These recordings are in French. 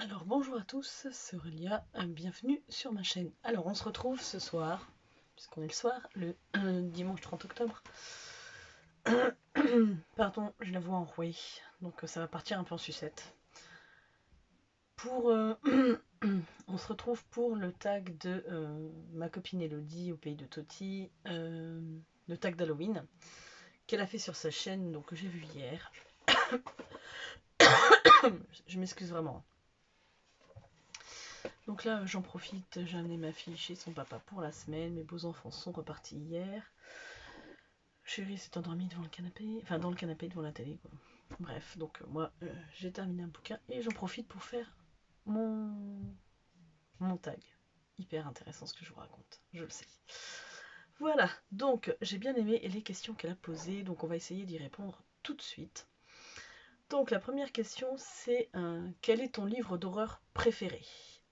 Alors bonjour à tous, c'est Aurélia, bienvenue sur ma chaîne. Alors on se retrouve ce soir, puisqu'on est le soir, le dimanche 30 octobre. Pardon, j'ai la voix enrouée, donc ça va partir un peu en sucette. Pour, on se retrouve pour le tag de ma copine Elodie au pays de Toti, le tag d'Halloween, qu'elle a fait sur sa chaîne, donc que j'ai vu hier. Je m'excuse vraiment. Donc là, j'en profite, j'ai amené ma fille chez son papa pour la semaine. Mes beaux-enfants sont repartis hier. Chérie s'est endormie devant le canapé, enfin dans le canapé devant la télé, quoi. Bref, donc moi, j'ai terminé un bouquin et j'en profite pour faire mon tag. Hyper intéressant ce que je vous raconte, je le sais. Voilà, donc j'ai bien aimé les questions qu'elle a posées, donc on va essayer d'y répondre tout de suite. Donc la première question, c'est quel est ton livre d'horreur préféré?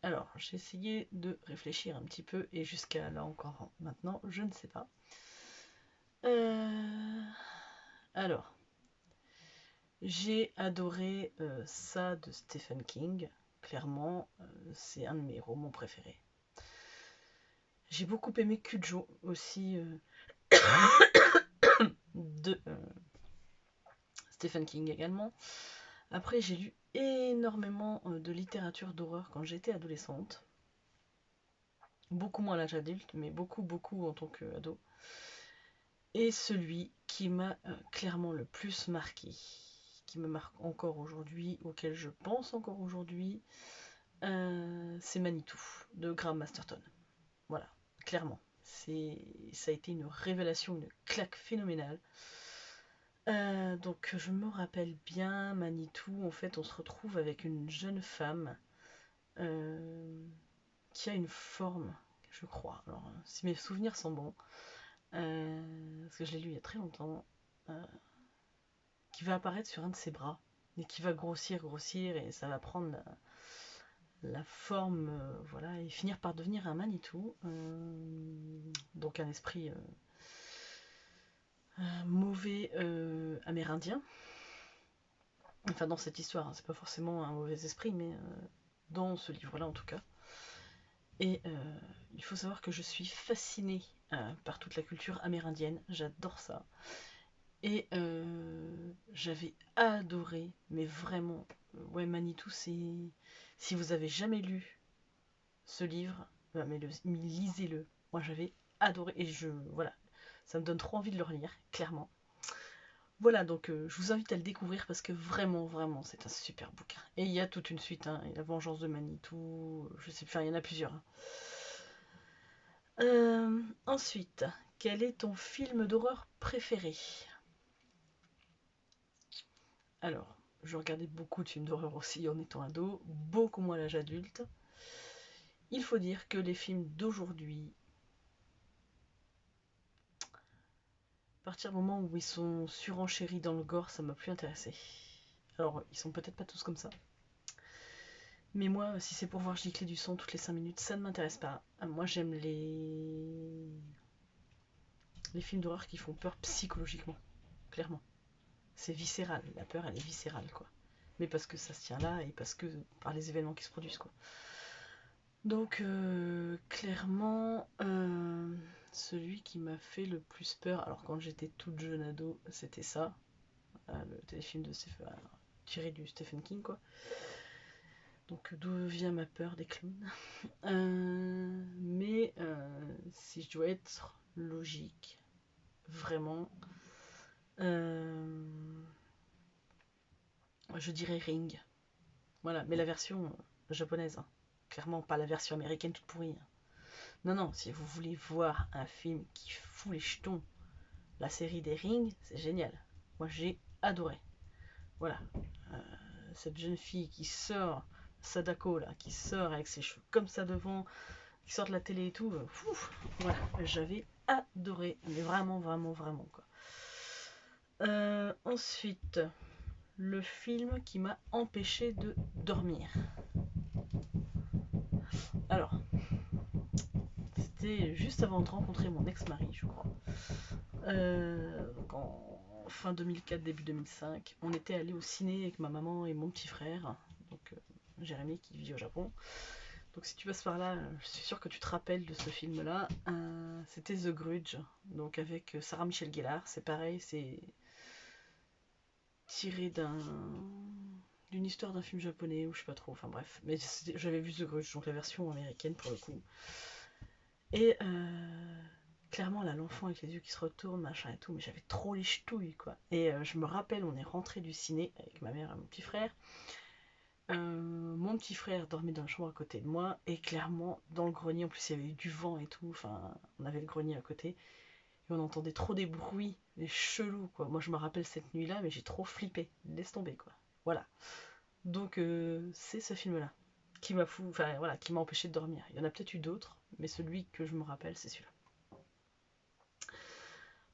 Alors, j'ai essayé de réfléchir un petit peu et jusqu'à là encore maintenant, je ne sais pas. Alors, j'ai adoré ça de Stephen King. Clairement, c'est un de mes romans préférés. J'ai beaucoup aimé Cujo aussi de Stephen King également. Après, j'ai lu énormément de littérature d'horreur quand j'étais adolescente. Beaucoup moins à l'âge adulte, mais beaucoup en tant qu'ado. Et celui qui m'a clairement le plus marqué, qui me marque encore aujourd'hui, auquel je pense encore aujourd'hui, c'est Manitou de Graham Masterton. Voilà, clairement. Ça a été une révélation, une claque phénoménale. Donc je me rappelle bien, Manitou, en fait on se retrouve avec une jeune femme qui a une forme, je crois, alors si mes souvenirs sont bons, parce que je l'ai lu il y a très longtemps, qui va apparaître sur un de ses bras, et qui va grossir, et ça va prendre la forme, voilà, et finir par devenir un Manitou, donc un esprit mauvais amérindien. Enfin, dans cette histoire, hein, c'est pas forcément un mauvais esprit, mais dans ce livre-là en tout cas. Et il faut savoir que je suis fascinée par toute la culture amérindienne, j'adore ça. Et j'avais adoré, mais vraiment, ouais, Manitou, c'est. Si vous avez jamais lu ce livre, mais lisez-le. Moi, j'avais adoré, et voilà, ça me donne trop envie de le relire, clairement. Voilà, donc je vous invite à le découvrir parce que vraiment, c'est un super bouquin. Et il y a toute une suite, hein, La Vengeance de Manitou, je sais, enfin, il y en a plusieurs. Hein. Ensuite, quel est ton film d'horreur préféré? Alors, je regardais beaucoup de films d'horreur aussi en étant ado, beaucoup moins à l'âge adulte. Il faut dire que les films d'aujourd'hui, à partir du moment où ils sont surenchéris dans le gore, ça m'a plus intéressé. Alors, ils sont peut-être pas tous comme ça. Mais moi, si c'est pour voir gicler du sang toutes les 5 minutes, ça ne m'intéresse pas. Moi, j'aime les films d'horreur qui font peur psychologiquement, clairement. C'est viscéral, la peur, elle est viscérale, quoi. Mais parce que ça se tient là et parce que par les événements qui se produisent, quoi. Donc, clairement, celui qui m'a fait le plus peur, alors quand j'étais toute jeune ado, c'était ça, le téléfilm de tiré du Stephen King, quoi. Donc, d'où vient ma peur des clowns? Mais si je dois être logique, vraiment, je dirais Ring. Voilà, mais la version japonaise. Hein. Clairement, pas la version américaine toute pourrie. Hein. Non, non, si vous voulez voir un film qui fout les jetons, la série des Rings, c'est génial. Moi, j'ai adoré. Voilà. Euh, cette jeune fille qui sort, Sadako, là, qui sort avec ses cheveux comme ça devant, qui sort de la télé et tout, voilà, j'avais adoré. Mais vraiment, vraiment, vraiment, quoi. Ensuite, le film qui m'a empêché de dormir. Alors, c'était juste avant de rencontrer mon ex-mari, je crois. Donc en fin 2004, début 2005, on était allé au ciné avec ma maman et mon petit frère, donc Jérémy qui vit au Japon. Donc si tu passes par là, je suis sûre que tu te rappelles de ce film-là. C'était The Grudge, donc avec Sarah Michelle Gellar. C'est pareil, c'est tiré d'une histoire d'un film japonais ou je sais pas trop. Enfin bref, mais j'avais vu The Grudge, donc la version américaine pour le coup. Et clairement là, l'enfant avec les yeux qui se retournent, machin et tout, mais j'avais trop les ch'touilles quoi. Et je me rappelle, on est rentré du ciné avec ma mère et mon petit frère. Mon petit frère dormait dans la chambre à côté de moi et clairement dans le grenier, en plus il y avait eu du vent et tout, enfin on avait le grenier à côté et on entendait trop des bruits, des chelous quoi. Moi je me rappelle cette nuit là mais j'ai trop flippé, laisse tomber quoi. Voilà. Donc c'est ce film là qui m'a enfin voilà, qui m'a empêché de dormir. Il y en a peut-être eu d'autres, mais celui que je me rappelle c'est celui-là.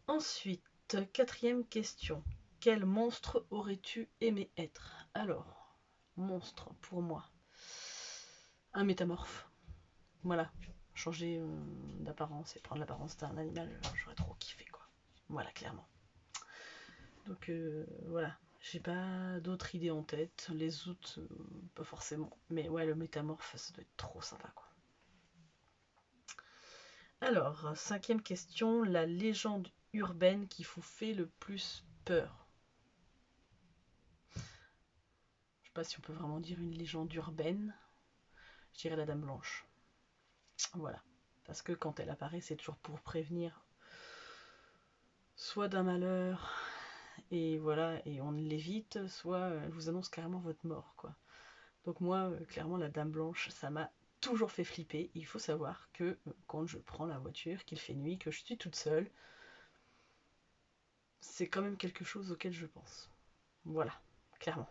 Ensuite, quatrième question. Quel monstre aurais-tu aimé être? Alors, monstre pour moi. Un métamorphe. Voilà. Changer d'apparence et prendre l'apparence d'un animal, j'aurais trop kiffé quoi. Voilà, clairement. Donc voilà. J'ai pas d'autres idées en tête. Les autres, pas forcément. Mais ouais, le métamorphe, ça doit être trop sympa quoi. Alors, cinquième question. La légende urbaine qui vous fait le plus peur? Je sais pas si on peut vraiment dire une légende urbaine. Je dirais la Dame Blanche. Voilà. Parce que quand elle apparaît, c'est toujours pour prévenir soit d'un malheur, et voilà, et on l'évite, soit elle vous annonce carrément votre mort, quoi. Donc moi, clairement, la Dame Blanche, ça m'a toujours fait flipper. Il faut savoir que quand je prends la voiture, qu'il fait nuit, que je suis toute seule, c'est quand même quelque chose auquel je pense. Voilà, clairement.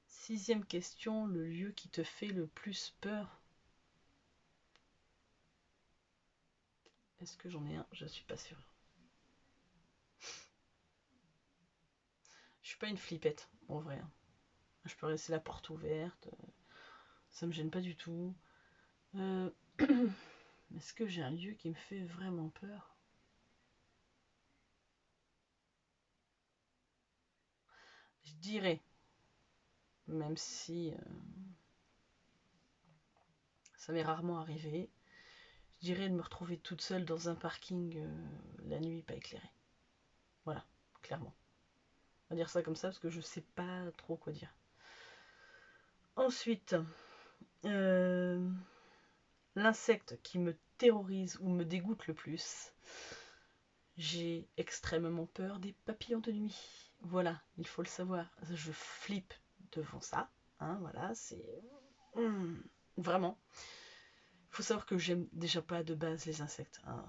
Sixième question, le lieu qui te fait le plus peur? Est-ce que j'en ai un? Je suis pas sûre. Je suis pas une flippette, en vrai. Je peux laisser la porte ouverte, ça me gêne pas du tout. Est-ce que j'ai un lieu qui me fait vraiment peur? Je dirais, même si ça m'est rarement arrivé, je dirais de me retrouver toute seule dans un parking la nuit pas éclairé. Voilà, clairement. On va dire ça comme ça parce que je sais pas trop quoi dire. Ensuite, euh, l'insecte qui me terrorise ou me dégoûte le plus, j'ai extrêmement peur des papillons de nuit. Voilà, il faut le savoir. Je flippe devant ça. Hein, voilà, c'est vraiment. Il faut savoir que j'aime déjà pas de base les insectes. Hein.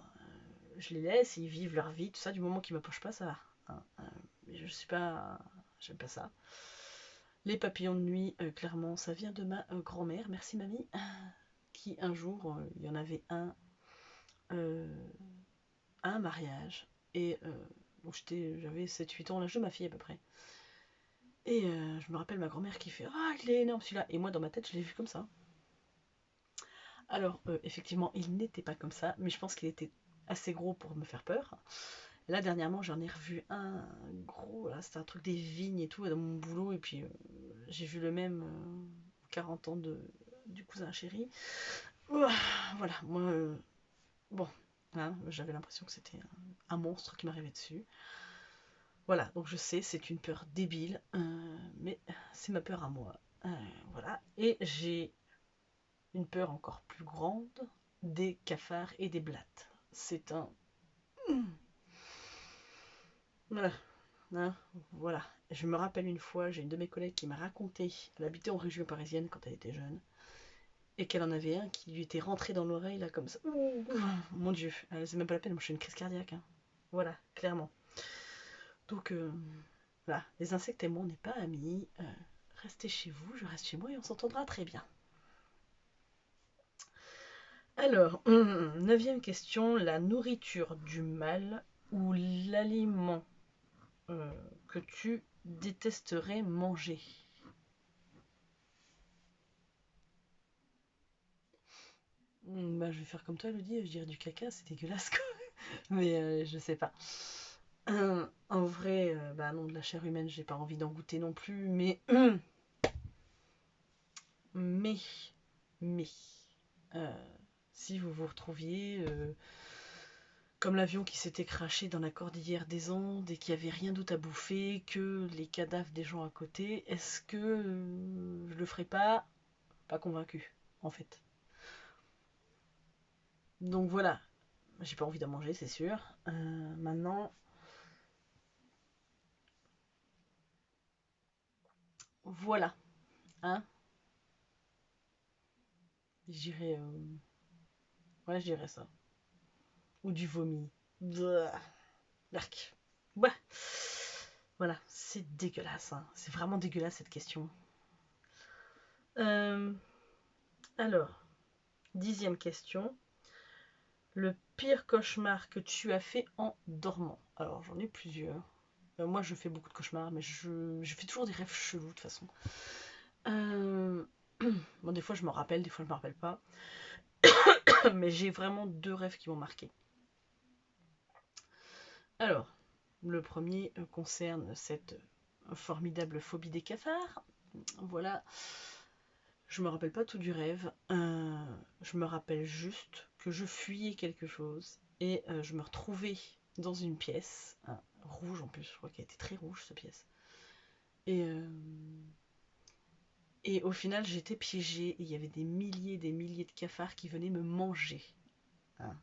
Je les laisse, ils vivent leur vie, tout ça. Du moment qu'ils m'approchent pas, ça va. Hein. Je suis pas, j'aime pas ça. Les papillons de nuit, clairement, ça vient de ma grand-mère. Merci mamie. Qui un jour, il y en avait un à un mariage et donc j'avais 7-8 ans, l'âge de ma fille à peu près. Et je me rappelle ma grand-mère qui fait ah, il est énorme celui-là. Et moi, dans ma tête, je l'ai vu comme ça. Alors, effectivement, il n'était pas comme ça, mais je pense qu'il était assez gros pour me faire peur. Là, dernièrement, j'en ai revu un gros, là, c'était un truc des vignes et tout, dans mon boulot, et puis j'ai vu le même 40 ans du cousin chéri. Voilà, moi, bon, hein, j'avais l'impression que c'était un monstre qui m'arrivait dessus. Voilà, donc je sais, c'est une peur débile, mais c'est ma peur à moi. Voilà, et j'ai une peur encore plus grande des cafards et des blattes. C'est un... Voilà. hein, voilà. Je me rappelle une fois, j'ai une de mes collègues qui m'a raconté, elle habitait en région parisienne quand elle était jeune, et qu'elle en avait un qui lui était rentré dans l'oreille, là, comme ça. Ouh, mon Dieu, c'est même pas la peine, moi je suis une crise cardiaque. Hein. Voilà, clairement. Donc, voilà, les insectes et moi, on n'est pas amis. Restez chez vous, je reste chez moi et on s'entendra très bien. Alors, 9e question, la nourriture du mal ou l'aliment que tu détesterais manger. Bah, je vais faire comme toi, Elodie, je dirais du caca, c'est dégueulasse quoi. Mais je sais pas. En vrai, bah non, de la chair humaine, j'ai pas envie d'en goûter non plus, mais mais mais euh, si vous vous retrouviez comme l'avion qui s'était craché dans la cordillère des Andes et qu'il n'y avait rien d'autre à bouffer que les cadavres des gens à côté, est-ce que je le ferais pas? Pas convaincu, en fait. Donc voilà, j'ai pas envie d'en manger, c'est sûr. Maintenant, voilà, hein. J'irais, ouais, j'irais ça. Ou du vomi. Blah, Berk. Ouais. Voilà, c'est dégueulasse. Hein. C'est vraiment dégueulasse cette question. Euh, alors, 10e question. Le pire cauchemar que tu as fait en dormant. Alors j'en ai plusieurs. Moi je fais beaucoup de cauchemars, mais je fais toujours des rêves chelous de toute façon. Euh, Bon, des fois je m'en rappelle, des fois je m'en rappelle pas. Mais j'ai vraiment 2 rêves qui m'ont marqué. Alors, le premier concerne cette formidable phobie des cafards. Voilà. Je me rappelle pas tout du rêve. Je me rappelle juste que je fuyais quelque chose et je me retrouvais dans une pièce, rouge en plus, je crois qu'elle était très rouge cette pièce. Et, euh, et au final, j'étais piégée et il y avait des milliers de cafards qui venaient me manger. Hein.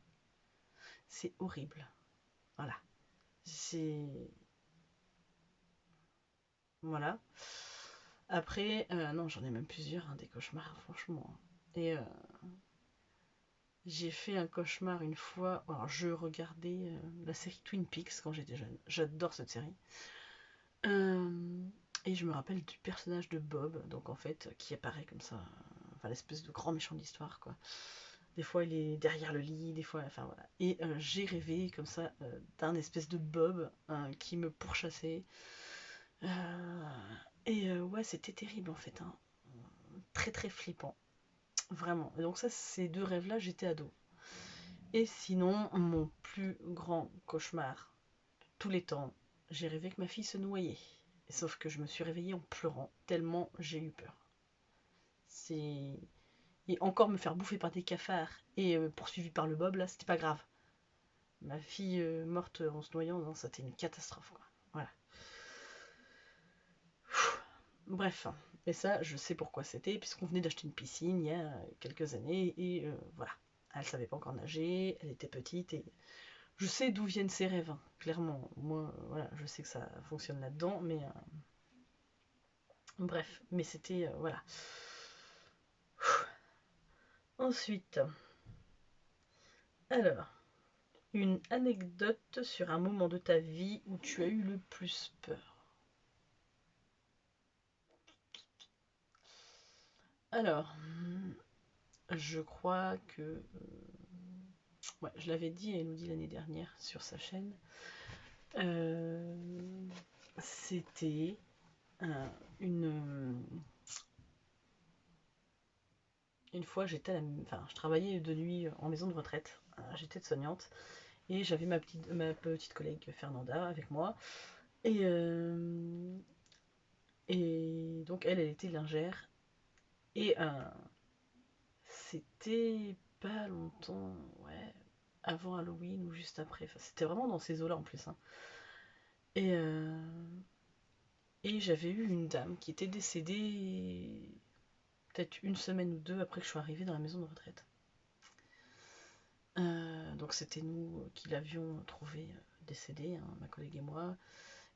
C'est horrible. Voilà. C'est. Voilà. Après, non, j'en ai même plusieurs, hein, des cauchemars, franchement. Et j'ai fait un cauchemar une fois. Alors, je regardais la série Twin Peaks quand j'étais jeune. J'adore cette série. Et je me rappelle du personnage de Bob, donc en fait, qui apparaît comme ça. Enfin, l'espèce de grand méchant de l'histoire, quoi. Des fois, il est derrière le lit, des fois, enfin voilà. Et j'ai rêvé comme ça d'un espèce de Bob qui me pourchassait. Et ouais, c'était terrible en fait. Hein. Très très flippant. Vraiment. Et donc, ça, ces 2 rêves-là, j'étais ado. Et sinon, mon plus grand cauchemar de tous les temps, j'ai rêvé que ma fille se noyait. Sauf que je me suis réveillée en pleurant, tellement j'ai eu peur. C'est. Et encore me faire bouffer par des cafards et poursuivi par le Bob, là, c'était pas grave. Ma fille morte en se noyant, non, c'était une catastrophe, quoi. Voilà. Bref. Et ça, je sais pourquoi c'était, puisqu'on venait d'acheter une piscine il y a quelques années, et voilà. Elle savait pas encore nager, elle était petite, et je sais d'où viennent ses rêves, hein, clairement. Moi, voilà, je sais que ça fonctionne là-dedans, mais bref, mais c'était voilà. Ensuite, alors, une anecdote sur un moment de ta vie où tu as eu le plus peur. Alors, je crois que ouais, je l'avais dit à Elodie l'année dernière sur sa chaîne. Euh, C'était une une fois, enfin, je travaillais de nuit en maison de retraite. J'étais soignante et j'avais ma petite collègue Fernanda avec moi. Et donc elle était lingère. Et c'était pas longtemps, ouais, avant Halloween ou juste après. Enfin, c'était vraiment dans ces eaux-là en plus. Hein. Et, euh, et j'avais eu une dame qui était décédée peut-être une semaine ou 2 après que je sois arrivée dans la maison de retraite. Donc c'était nous qui l'avions trouvée décédée, hein, ma collègue et moi.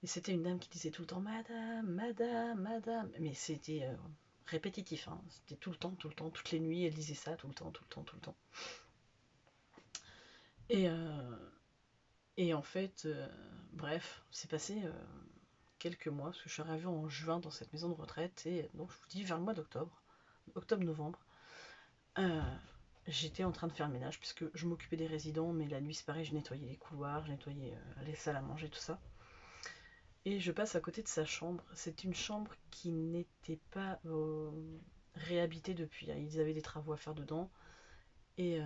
Et c'était une dame qui disait tout le temps madame, madame, madame. Mais c'était répétitif, hein. C'était tout le temps, toutes les nuits, elle disait ça tout le temps, tout le temps, tout le temps. Et, et en fait, bref, c'est passé quelques mois, parce que je suis arrivée en juin dans cette maison de retraite, et donc je vous dis vers le mois d'octobre, octobre-novembre, j'étais en train de faire le ménage, puisque je m'occupais des résidents, mais la nuit c'est pareil, je nettoyais les couloirs, je nettoyais les salles à manger, tout ça. Et je passe à côté de sa chambre. C'est une chambre qui n'était pas réhabitée depuis. Ils avaient des travaux à faire dedans. Et,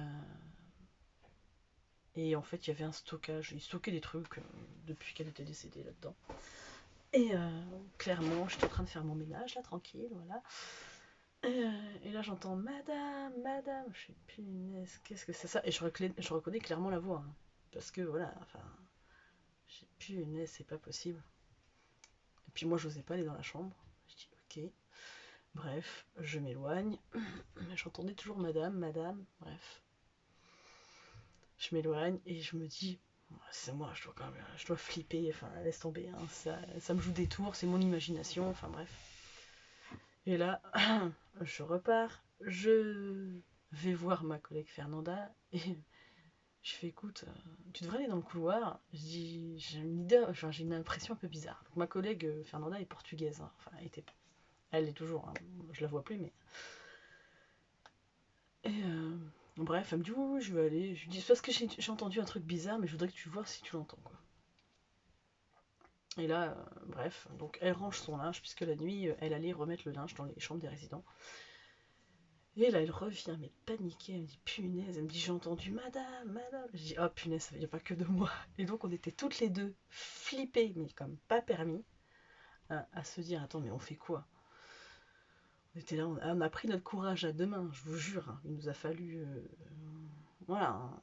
et en fait, il y avait un stockage. Ils stockaient des trucs depuis qu'elle était décédée là-dedans. Et clairement, j'étais en train de faire mon ménage, là, tranquille, voilà. Et là, j'entends madame, madame. Je suis punaise, qu'est-ce que c'est ça? Et je reconnais clairement la voix, hein. Parce que voilà, enfin, je suis punaise, c'est pas possible. Et puis moi, j'osais pas aller dans la chambre. Je dis ok. Bref, je m'éloigne. J'entendais toujours madame, madame, bref. Je m'éloigne et je me dis, c'est moi, je dois quand même, je dois flipper, enfin laisse tomber, hein, ça me joue des tours, c'est mon imagination, enfin bref. Et là, je repars, je vais voir ma collègue Fernanda et je fais écoute, tu devrais aller dans le couloir. Je dis, j'ai une idée, enfin j'ai une impression un peu bizarre. Donc, ma collègue Fernanda est portugaise, hein, enfin elle est toujours, hein, je la vois plus, mais. Et bref, elle me dit oui, je vais aller. Je lui dis c'est parce que j'ai entendu un truc bizarre, mais je voudrais que tu vois si tu l'entends, quoi. Et là, bref, donc elle range son linge, puisque la nuit, elle allait remettre le linge dans les chambres des résidents. Et là, elle revient, mais paniquée, elle me dit punaise, elle me dit j'ai entendu madame, madame. Je dis oh punaise, ça vient pas que de moi. Et donc on était toutes les deux flippées, mais comme pas permis, à se dire attends, mais on fait quoi? On était là, on a pris notre courage à deux mains, je vous jure, hein. Il nous a fallu voilà, hein,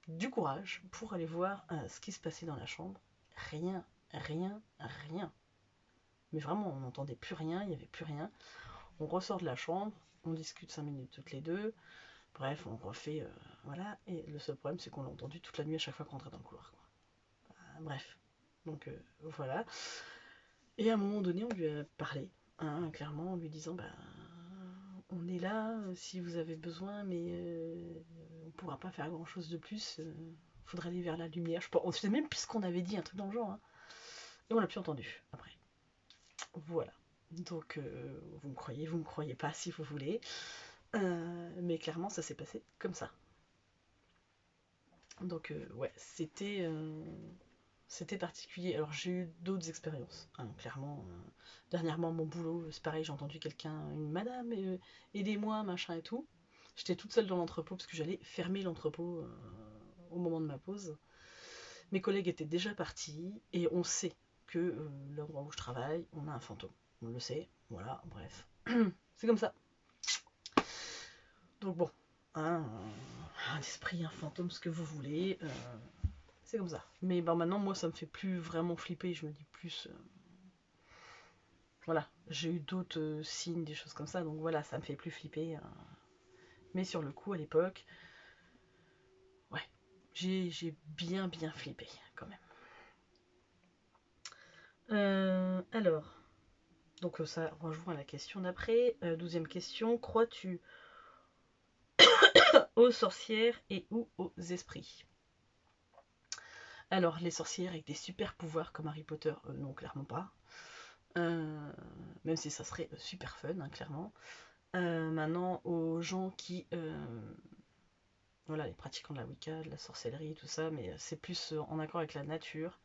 du courage pour aller voir ce qui se passait dans la chambre. Rien, rien, rien. Mais vraiment, on n'entendait plus rien, il n'y avait plus rien. On ressort de la chambre, on discute 5 minutes toutes les deux. Bref, on refait, voilà. Et le seul problème, c'est qu'on l'a entendu toute la nuit à chaque fois qu'on rentrait dans le couloir, quoi. Bref, donc voilà. Et à un moment donné, on lui a parlé, hein, clairement, en lui disant, bah, on est là si vous avez besoin, mais on pourra pas faire grand chose de plus. Faudrait aller vers la lumière. On sait même plus ce qu'on avait dit, un truc dans le genre, hein. Et on l'a plus entendu après. Voilà. Donc vous me croyez pas si vous voulez. Mais clairement ça s'est passé comme ça. Donc ouais, c'était particulier. Alors j'ai eu d'autres expériences, hein, clairement. Dernièrement mon boulot, c'est pareil, j'ai entendu quelqu'un, une madame, aidez-moi, machin et tout. J'étais toute seule dans l'entrepôt parce que j'allais fermer l'entrepôt au moment de ma pause. Mes collègues étaient déjà partis et on sait que l'endroit où je travaille, on a un fantôme. On le sait, voilà, bref. C'est comme ça. Donc bon, hein, un esprit, un fantôme, ce que vous voulez, c'est comme ça. Mais bon, maintenant, moi, ça me fait plus vraiment flipper. Je me dis plus, voilà, j'ai eu d'autres signes, des choses comme ça, donc voilà, ça me fait plus flipper. Mais sur le coup, à l'époque, ouais, j'ai bien flippé quand même. Alors, donc ça rejoint la question d'après. 12e question, crois-tu aux sorcières et ou aux esprits? Alors, les sorcières avec des super pouvoirs comme Harry Potter, non, clairement pas. Même si ça serait super fun, hein, clairement. Maintenant, aux gens qui... voilà, les pratiquants de la Wicca, de la sorcellerie, tout ça, mais c'est plus en accord avec la nature.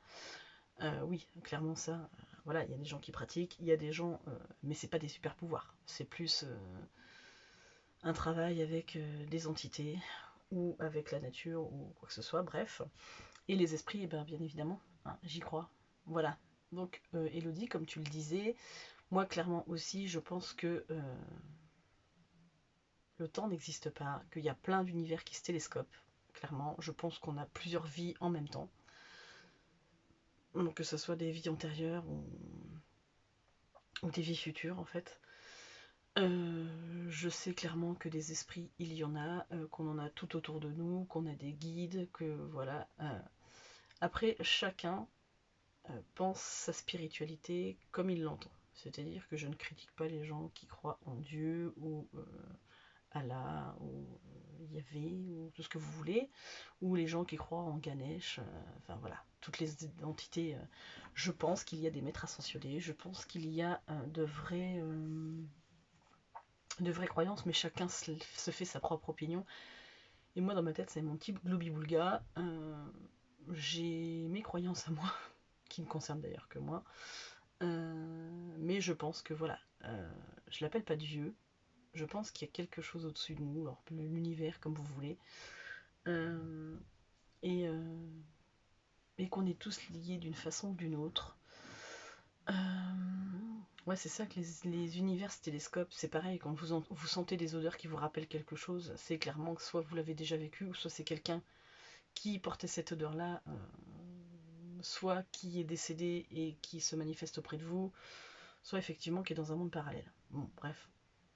Oui, clairement ça. Voilà, il y a des gens qui pratiquent, il y a des gens... mais c'est pas des super pouvoirs. C'est plus un travail avec des entités, ou avec la nature, ou quoi que ce soit, bref. Et les esprits, eh ben, bien évidemment, hein, j'y crois. Voilà. Donc, Elodie, comme tu le disais, moi, clairement aussi, je pense que le temps n'existe pas, qu'il y a plein d'univers qui se télescopent. Clairement, je pense qu'on a plusieurs vies en même temps. Donc, que ce soit des vies antérieures ou des vies futures, en fait. Je sais clairement que des esprits, il y en a, qu'on en a tout autour de nous, qu'on a des guides, que voilà. Après, chacun pense sa spiritualité comme il l'entend. C'est-à-dire que je ne critique pas les gens qui croient en Dieu ou Allah ou Yahvé ou tout ce que vous voulez, ou les gens qui croient en Ganesh, enfin voilà, toutes les entités. Je pense qu'il y a des maîtres ascensionnés, je pense qu'il y a de vraies croyances, mais chacun se fait sa propre opinion. Et moi, dans ma tête, c'est mon petit globi-boulga. J'ai mes croyances à moi, qui me concernent d'ailleurs que moi. Mais je pense que voilà, je l'appelle pas Dieu. Je pense qu'il y a quelque chose au-dessus de nous, alors l'univers comme vous voulez, euh, et, euh, et qu'on est tous liés d'une façon ou d'une autre. Euh, ouais, c'est ça que les univers télescopes, c'est pareil, quand vous sentez des odeurs qui vous rappellent quelque chose, c'est clairement que soit vous l'avez déjà vécu, ou soit c'est quelqu'un qui portait cette odeur-là, soit qui est décédé et qui se manifeste auprès de vous, soit effectivement qui est dans un monde parallèle. Bon, bref.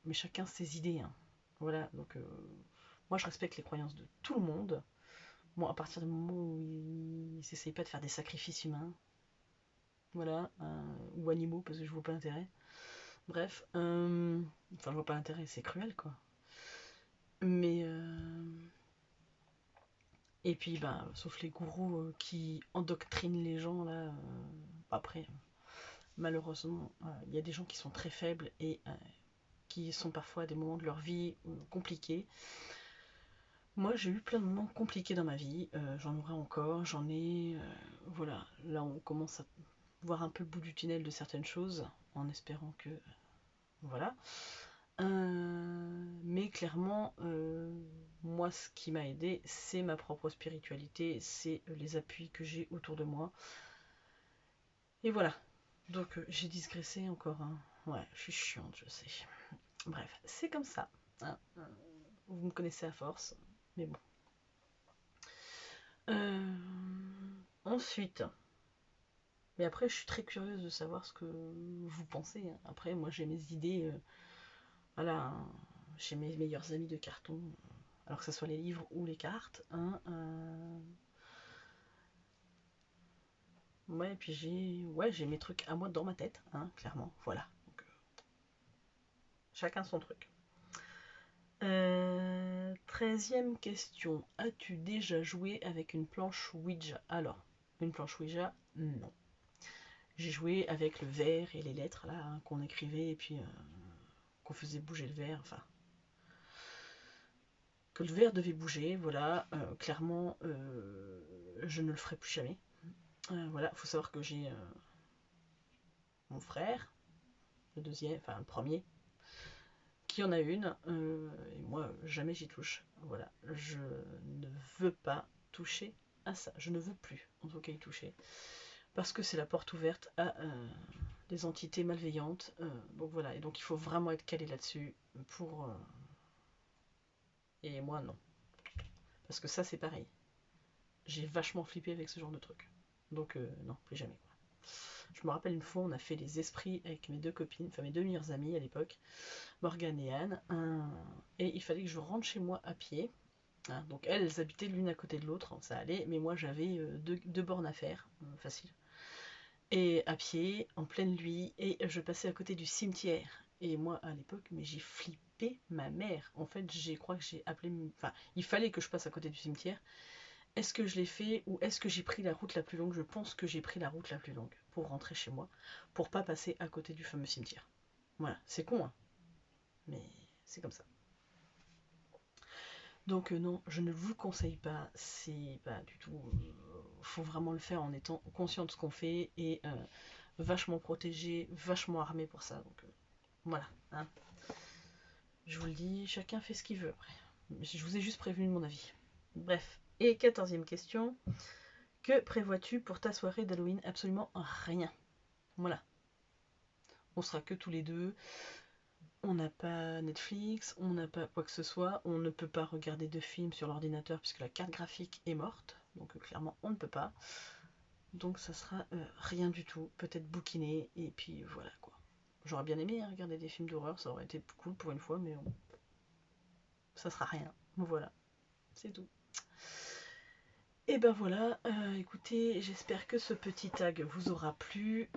Mais chacun ses idées. Hein. Voilà, donc moi je respecte les croyances de tout le monde. Bon, à partir du moment où ils n'essayent pas de faire des sacrifices humains, voilà, ou animaux, parce que je vois pas l'intérêt. Bref, enfin je vois pas l'intérêt, c'est cruel quoi. Mais et puis bah, sauf les gourous qui endoctrinent les gens là, après malheureusement il y a des gens qui sont très faibles et qui sont parfois à des moments de leur vie compliqués. Moi, j'ai eu plein de moments compliqués dans ma vie. J'en aurai encore, j'en ai. Voilà, là, on commence à voir un peu le bout du tunnel de certaines choses, en espérant que. Voilà. Mais clairement, moi, ce qui m'a aidé, c'est ma propre spiritualité, c'est les appuis que j'ai autour de moi. Et voilà. Donc, j'ai digressé encore. Hein. Ouais, je suis chiante, je sais. Bref, c'est comme ça. Hein. Vous me connaissez à force, mais bon. Ensuite, mais après, je suis très curieuse de savoir ce que vous pensez. Hein. Après, moi, j'ai mes idées. Voilà, hein. J'ai mes meilleurs amis de carton, alors que ce soit les livres ou les cartes. Hein, ouais, et puis j'ai mes trucs à moi dans ma tête, hein, clairement. Voilà. Donc, chacun son truc. 13e question. As-tu déjà joué avec une planche Ouija? Alors, une planche Ouija, non. J'ai joué avec le verre et les lettres là hein, qu'on écrivait et puis qu'on faisait bouger le verre, enfin que le verre devait bouger, voilà, clairement je ne le ferai plus jamais. Voilà, faut savoir que j'ai mon frère, le deuxième, enfin le premier, qui en a une, et moi jamais j'y touche. Voilà, je ne veux pas toucher à ça, je ne veux plus en tout cas y toucher, parce que c'est la porte ouverte à des entités malveillantes. Donc voilà, et donc il faut vraiment être calé là-dessus pour. Et moi non. Parce que ça c'est pareil. J'ai vachement flippé avec ce genre de truc. Donc non, plus jamais quoi. Je me rappelle une fois, on a fait les esprits avec mes deux copines, enfin mes deux meilleures amies à l'époque, Morgane et Anne, et il fallait que je rentre chez moi à pied. Hein, donc elles habitaient l'une à côté de l'autre, ça allait, mais moi j'avais deux bornes à faire, facile. Et à pied, en pleine nuit, et je passais à côté du cimetière. Et moi, à l'époque, mais j'ai flippé ma mère. En fait, je crois que j'ai appelé. Enfin, il fallait que je passe à côté du cimetière. Est-ce que je l'ai fait ou est-ce que j'ai pris la route la plus longue? Je pense que j'ai pris la route la plus longue pour rentrer chez moi, pour pas passer à côté du fameux cimetière. Voilà, c'est con, hein, mais c'est comme ça. Donc non, je ne vous le conseille pas. C'est pas du tout. Faut vraiment le faire en étant conscient de ce qu'on fait et vachement protégé, vachement armé pour ça. Donc voilà. Hein. Je vous le dis, chacun fait ce qu'il veut après. Je vous ai juste prévenu de mon avis. Bref. Et 14e question. Que prévois-tu pour ta soirée d'Halloween? Absolument rien. Voilà. On sera que tous les deux. On n'a pas Netflix, on n'a pas quoi que ce soit. On ne peut pas regarder de films sur l'ordinateur puisque la carte graphique est morte. Donc clairement, on ne peut pas. Donc ça sera rien du tout. Peut-être bouquiner et puis voilà quoi. J'aurais bien aimé hein, regarder des films d'horreur, ça aurait été cool pour une fois, mais ça sera rien. Voilà, c'est tout. Et ben voilà, écoutez, j'espère que ce petit tag vous aura plu.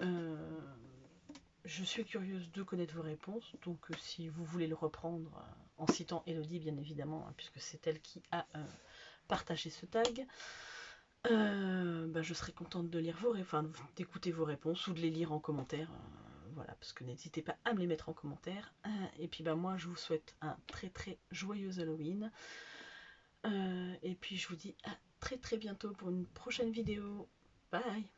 Je suis curieuse de connaître vos réponses, donc si vous voulez le reprendre en citant Elodie, bien évidemment, hein, puisque c'est elle qui a partagé ce tag, je serai contente de lire d'écouter vos réponses ou de les lire en commentaire. Voilà, parce que n'hésitez pas à me les mettre en commentaire. Et puis moi, je vous souhaite un très très joyeux Halloween. Et puis je vous dis à très très bientôt pour une prochaine vidéo. Bye!